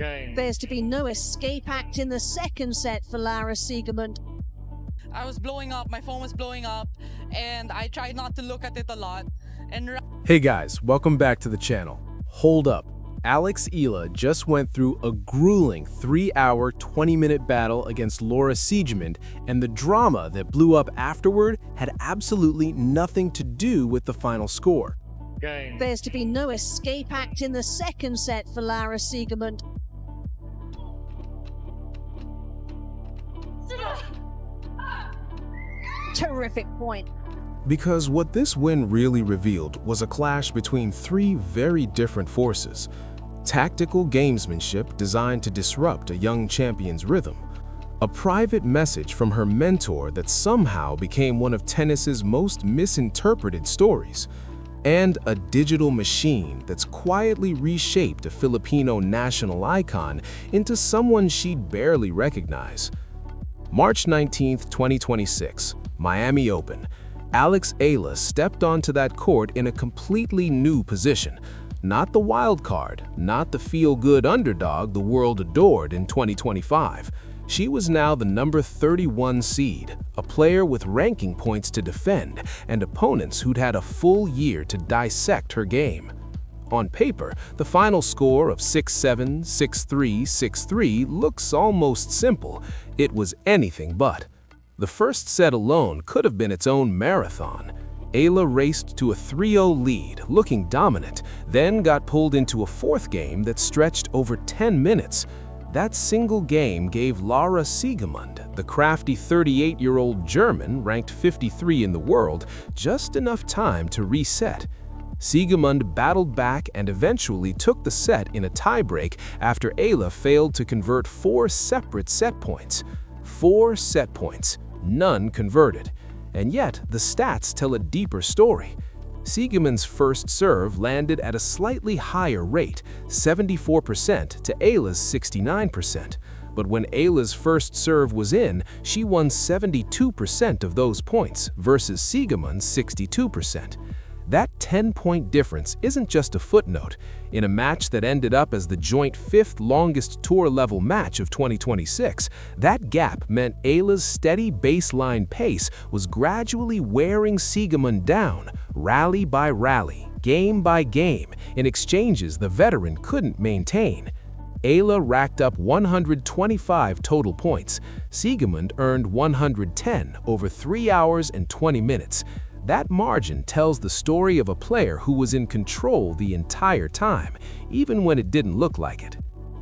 There's to be no escape act in the second set for Laura Siegemund. I was blowing up, my phone was blowing up, and I tried not to look at it a lot. Hey guys, welcome back to the channel. Hold up. Eala just went through a grueling 3-hour, 20-minute battle against Laura Siegemund, and the drama that blew up afterward had absolutely nothing to do with the final score. There's to be no escape act in the second set for Laura Siegemund. Terrific point. Because what this win really revealed was a clash between three very different forces. Tactical gamesmanship designed to disrupt a young champion's rhythm. A private message from her mentor that somehow became one of tennis's most misinterpreted stories. And a digital machine that's quietly reshaped a Filipino national icon into someone she'd barely recognize. March 19, 2026, Miami Open. Eala stepped onto that court in a completely new position. Not the wild card, not the feel-good underdog the world adored in 2025. She was now the number 31 seed, a player with ranking points to defend, and opponents who'd had a full year to dissect her game. On paper, the final score of 6-7, 6-3, 6-3 looks almost simple. It was anything but. The first set alone could have been its own marathon. Eala raced to a 3-0 lead, looking dominant, then got pulled into a fourth game that stretched over 10 minutes. That single game gave Laura Siegemund, the crafty 38-year-old German ranked 53 in the world, just enough time to reset. Siegemund battled back and eventually took the set in a tiebreak after Eala failed to convert 4 separate set points. 4 set points, none converted. And yet, the stats tell a deeper story. Siegemund's first serve landed at a slightly higher rate, 74% to Eala's 69%. But when Eala's first serve was in, she won 72% of those points versus Siegemund's 62%. That 10-point difference isn't just a footnote. In a match that ended up as the joint 5th longest tour-level match of 2026, that gap meant Eala's steady baseline pace was gradually wearing Siegemund down, rally by rally, game by game, in exchanges the veteran couldn't maintain. Eala racked up 125 total points. Siegemund earned 110 over 3 hours and 20 minutes. That margin tells the story of a player who was in control the entire time, even when it didn't look like it.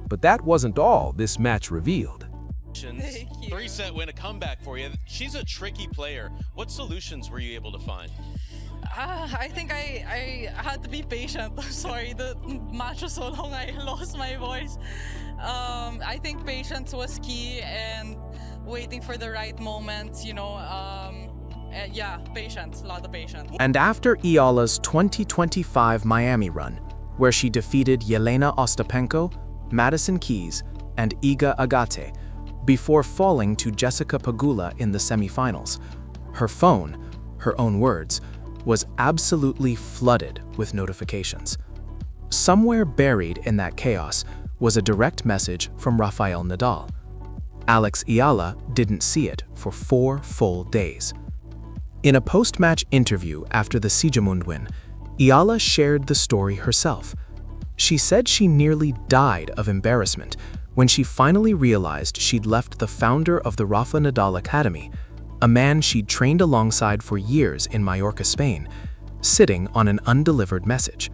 But that wasn't all this match revealed. Three-set win, a comeback for you. She's a tricky player. What solutions were you able to find? I think I had to be patient. Sorry, the match was so long I lost my voice. I think patience was key and waiting for the right moments, yeah, patience, a lot of patience. And after Eala's 2025 Miami run, where she defeated Jelena Ostapenko, Madison Keys, and Iga Agate, before falling to Jessica Pegula in the semifinals, her phone, her own words, was absolutely flooded with notifications. Somewhere buried in that chaos was a direct message from Rafael Nadal. Eala didn't see it for 4 full days. In a post-match interview after the Siegemund win, Eala shared the story herself. She said she nearly died of embarrassment when she finally realized she'd left the founder of the Rafa Nadal Academy, a man she'd trained alongside for years in Mallorca, Spain, sitting on an undelivered message.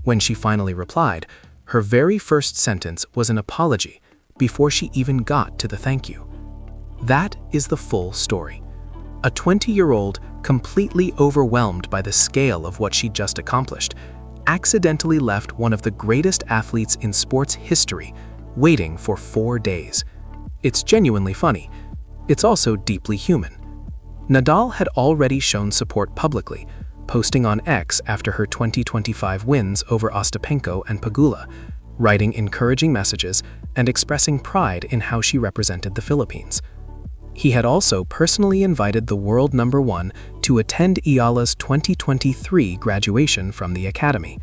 When she finally replied, her very first sentence was an apology before she even got to the thank you. That is the full story. A 20-year-old, completely overwhelmed by the scale of what she'd just accomplished, accidentally left one of the greatest athletes in sports history waiting for 4 days. It's genuinely funny. It's also deeply human. Nadal had already shown support publicly, posting on X after her 2025 wins over Ostapenko and Pegula, writing encouraging messages and expressing pride in how she represented the Philippines. He had also personally invited the world number 1 to attend Eala's 2023 graduation from the academy.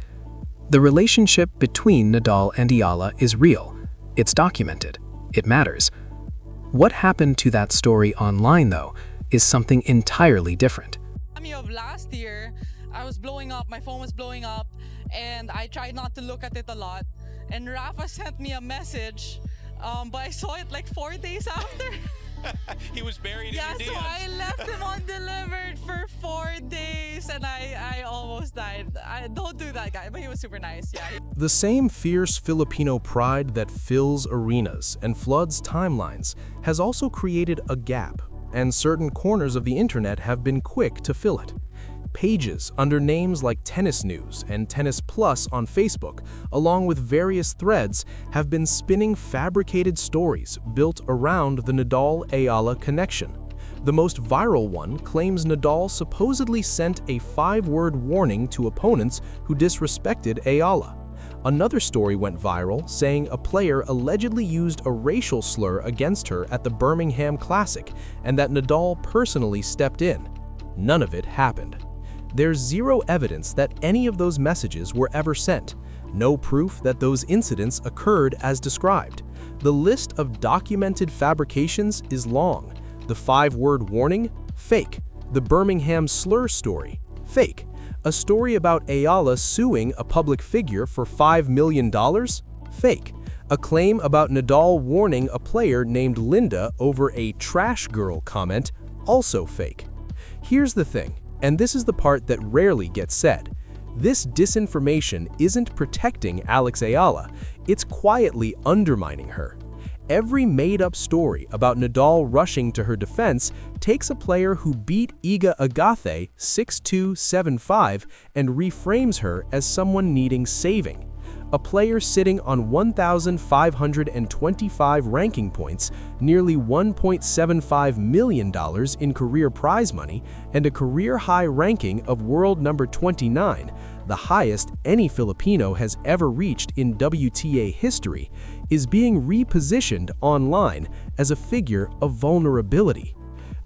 The relationship between Nadal and Eala is real, It's documented. It matters. What happened to that story online, though, is something entirely different. Of last year, I was blowing up, my phone was blowing up, and I tried not to look at it a lot. And Rafa sent me a message, but I saw it like 4 days after. He was buried in your DMs. Yeah, so I left him undelivered for 4 days, and I almost died. Don't do that, guy, but he was super nice, yeah. The same fierce Filipino pride that fills arenas and floods timelines has also created a gap, and certain corners of the internet have been quick to fill it. Pages under names like Tennis News and Tennis Plus on Facebook, along with various threads, have been spinning fabricated stories built around the Nadal-Eala connection. The most viral one claims Nadal supposedly sent a 5-word warning to opponents who disrespected Eala. Another story went viral, saying a player allegedly used a racial slur against her at the Birmingham Classic and that Nadal personally stepped in. None of it happened. There's zero evidence that any of those messages were ever sent. No proof that those incidents occurred as described. The list of documented fabrications is long. The 5-word warning? Fake. The Birmingham slur story? Fake. A story about Eala suing a public figure for $5 million? Fake. A claim about Nadal warning a player named Linda over a trash girl comment? Also fake. Here's the thing, and this is the part that rarely gets said. This disinformation isn't protecting Alex Eala, it's quietly undermining her. Every made-up story about Nadal rushing to her defense takes a player who beat Iga Agathe 6-2, 7-5 and reframes her as someone needing saving. A player sitting on 1,525 ranking points, nearly $1.75 million in career prize money, and a career-high ranking of world number 29, the highest any Filipino has ever reached in WTA history, is being repositioned online as a figure of vulnerability.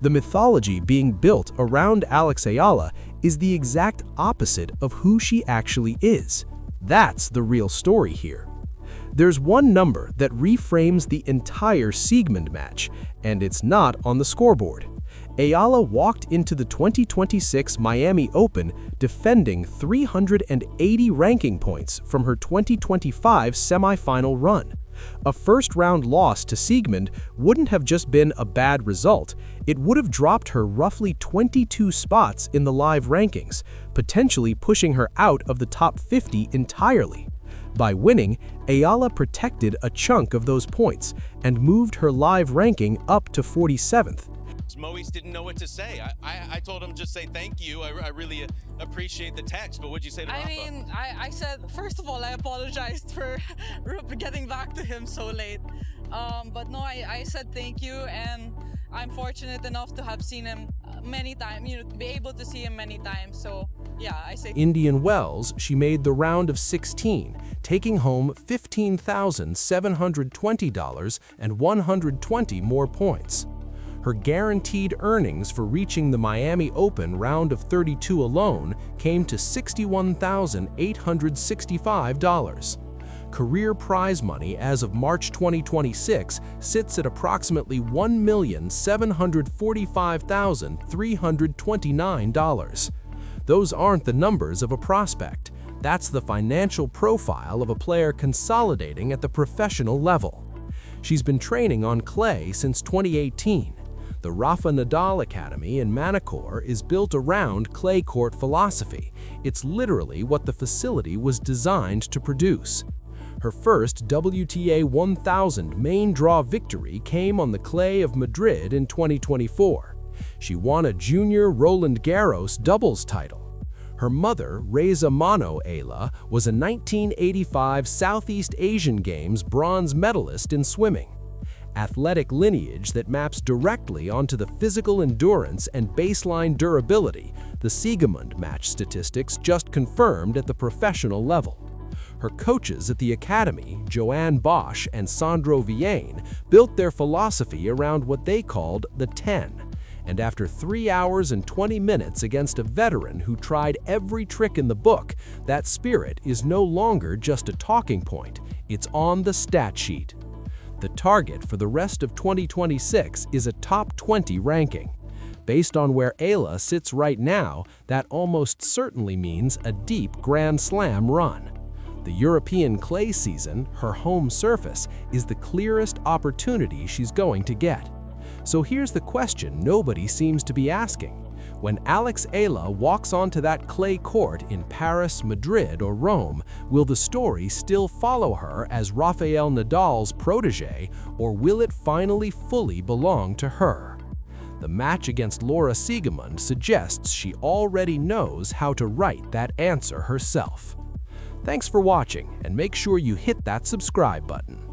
The mythology being built around Alex Eala is the exact opposite of who she actually is. That's the real story here. There's one number that reframes the entire Siegemund match, and it's not on the scoreboard. Eala walked into the 2026 Miami Open defending 380 ranking points from her 2025 semifinal run. A first-round loss to Siegemund wouldn't have just been a bad result, it would have dropped her roughly 22 spots in the live rankings, potentially pushing her out of the top 50 entirely. By winning, Eala protected a chunk of those points and moved her live ranking up to 47th. Moise didn't know what to say. I told him just say thank you. I really appreciate the text, but what'd you say to Rafa? I mean, I said, first of all, I apologized for getting back to him so late. But no, I said thank you, and I'm fortunate enough to have seen him many times, to be able to see him many times. So yeah, I say Indian Wells, she made the round of 16, taking home $15,720 and 120 more points. Her guaranteed earnings for reaching the Miami Open round of 32 alone came to $61,865. Career prize money as of March 2026 sits at approximately $1,745,329. Those aren't the numbers of a prospect. That's the financial profile of a player consolidating at the professional level. She's been training on clay since 2018. The Rafa Nadal Academy in Manacor is built around clay court philosophy. It's literally what the facility was designed to produce. Her first WTA 1000 main draw victory came on the clay of Madrid in 2024. She won a junior Roland Garros doubles title. Her mother, Reza Mano Eala, was a 1985 Southeast Asian Games bronze medalist in swimming. Athletic lineage that maps directly onto the physical endurance and baseline durability, the Siegemund match statistics just confirmed at the professional level. Her coaches at the academy, Joanne Bosch and Sandro Villain, built their philosophy around what they called the 10. And after 3 hours and 20 minutes against a veteran who tried every trick in the book, that spirit is no longer just a talking point, it's on the stat sheet. The target for the rest of 2026 is a top 20 ranking. Based on where Eala sits right now, that almost certainly means a deep Grand Slam run. The European clay season, her home surface, is the clearest opportunity she's going to get. So here's the question nobody seems to be asking. When Alex Eala walks onto that clay court in Paris, Madrid, or Rome, will the story still follow her as Rafael Nadal's protege, or will it finally fully belong to her? The match against Laura Siegemund suggests she already knows how to write that answer herself. Thanks for watching, and make sure you hit that subscribe button.